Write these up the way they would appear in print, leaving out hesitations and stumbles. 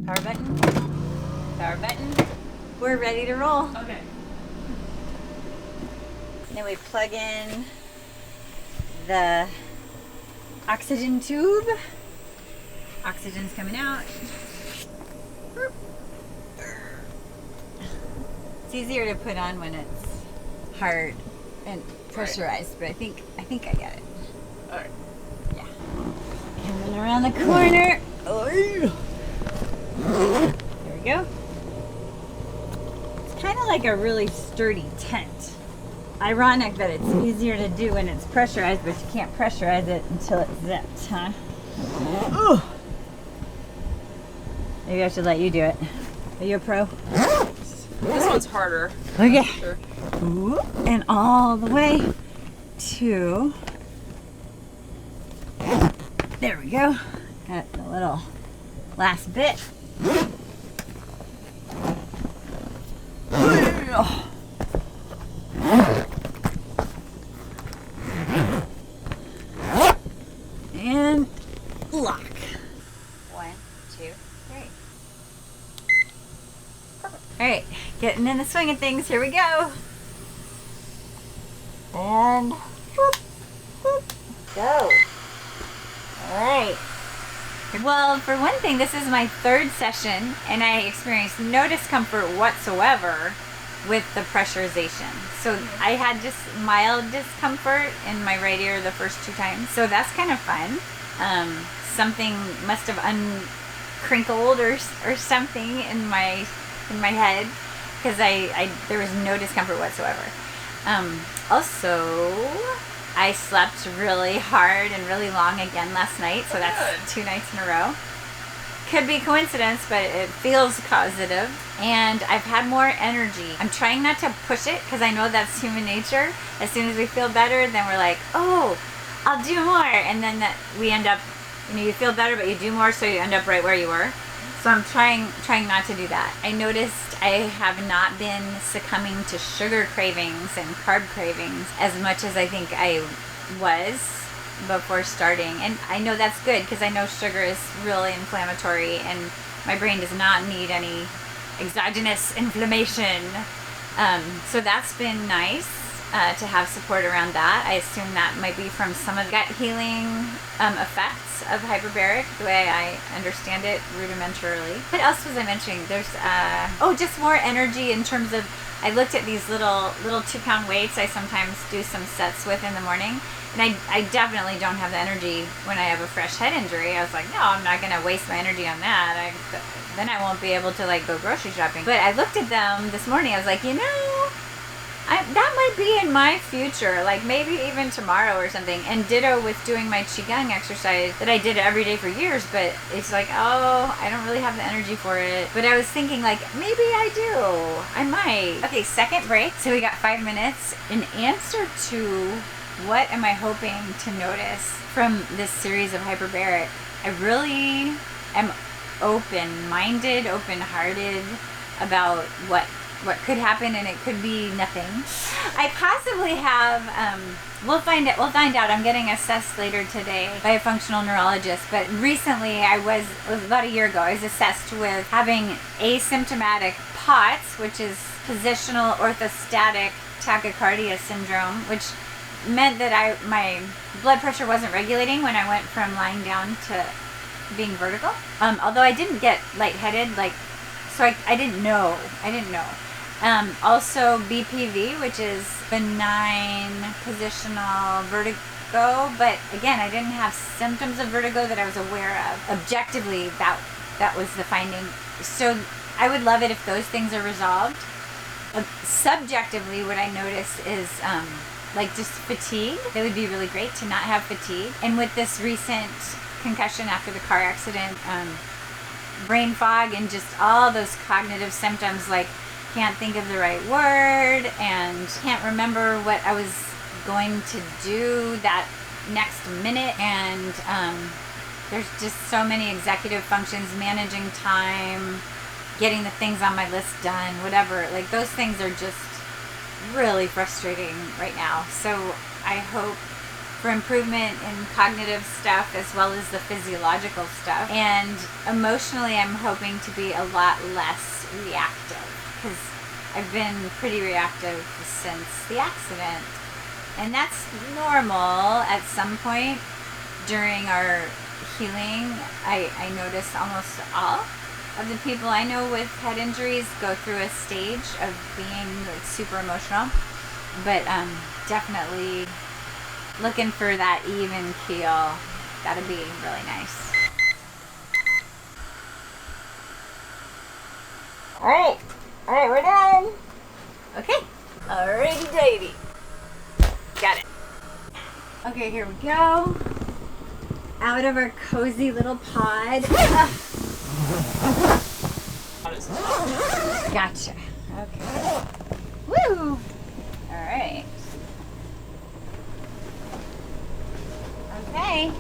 Power button. Power button. We're ready to roll. Okay. Then we plug in the oxygen tube. Oxygen's coming out. It's easier to put on when it's hard and pressurized, but I think I got it. All right. Yeah. And then around the corner. There we go. It's kind of like a really sturdy tent. Ironic that it's easier to do when it's pressurized, but you can't pressurize it until it's zipped, huh? Maybe I should let you do it. Are you a pro? This one's harder. Okay. Sure. Ooh, and all the way to... There we go. Got the little last bit. And lock. 1, 2, 3. Perfect. All right, getting in the swing of things. Here we go. And whoop, whoop, go. All right. Well, for one thing, this is my third session, and I experienced no discomfort whatsoever with the pressurization. So I had just mild discomfort in my right ear the first 2 times. So that's kind of fun. Something must have uncrinkled or something in my head, because there was no discomfort whatsoever. Also, I slept really hard and really long again last night, so that's 2 nights in a row. Could be coincidence, but it feels causative. And I've had more energy. I'm trying not to push it, because I know that's human nature. As soon as we feel better, then we're like, oh, I'll do more. And then we end up, you feel better, but you do more, so you end up right where you were. So I'm trying not to do that. I noticed I have not been succumbing to sugar cravings and carb cravings as much as I think I was before starting. And I know that's good, because I know sugar is really inflammatory and my brain does not need any exogenous inflammation. So that's been nice to have support around that. I assume that might be from some of the gut healing effects of hyperbaric, the way I understand it rudimentarily. What else was I mentioning? There's just more energy in terms of, I looked at these little 2-pound weights I sometimes do some sets with in the morning, and I definitely don't have the energy when I have a fresh head injury. I was like, no, I'm not gonna waste my energy on that. Then I won't be able to go grocery shopping. But I looked at them this morning, I was like, that might be in my future, maybe even tomorrow or something. And ditto with doing my Qigong exercise that I did every day for years, but it's I don't really have the energy for it. But I was thinking maybe I do. I might. Okay, second break. So we got 5 minutes. In answer to what am I hoping to notice from this series of hyperbaric, I really am open-minded, open-hearted about what could happen, and it could be nothing. I possibly have, we'll find out. I'm getting assessed later today by a functional neurologist, but recently it was about a year ago, I was assessed with having asymptomatic POTS, which is positional orthostatic tachycardia syndrome, which meant that my blood pressure wasn't regulating when I went from lying down to being vertical. Although I didn't get lightheaded, so I didn't know. Also BPV, which is benign positional vertigo, but again, I didn't have symptoms of vertigo that I was aware of. Objectively, that was the finding. So I would love it if those things are resolved. Subjectively, what I notice is just fatigue. It would be really great to not have fatigue. And with this recent concussion after the car accident, brain fog and just all those cognitive symptoms, can't think of the right word and can't remember what I was going to do that next minute. And there's just so many executive functions, managing time, getting the things on my list done, whatever. Those things are just really frustrating right now. So I hope for improvement in cognitive stuff as well as the physiological stuff. And emotionally, I'm hoping to be a lot less reactive because I've been pretty reactive since the accident. And that's normal at some point during our healing. I notice almost all of the people I know with head injuries go through a stage of being like super emotional. But definitely looking for that even keel. That'd be really nice. Alright, we're done. Okay, alrighty davy. Got it. Okay, here we go. Out of our cozy little pod. Gotcha. Okay. Woo! Alright. Okay.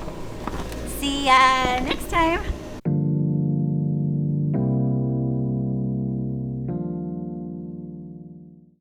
See ya next time.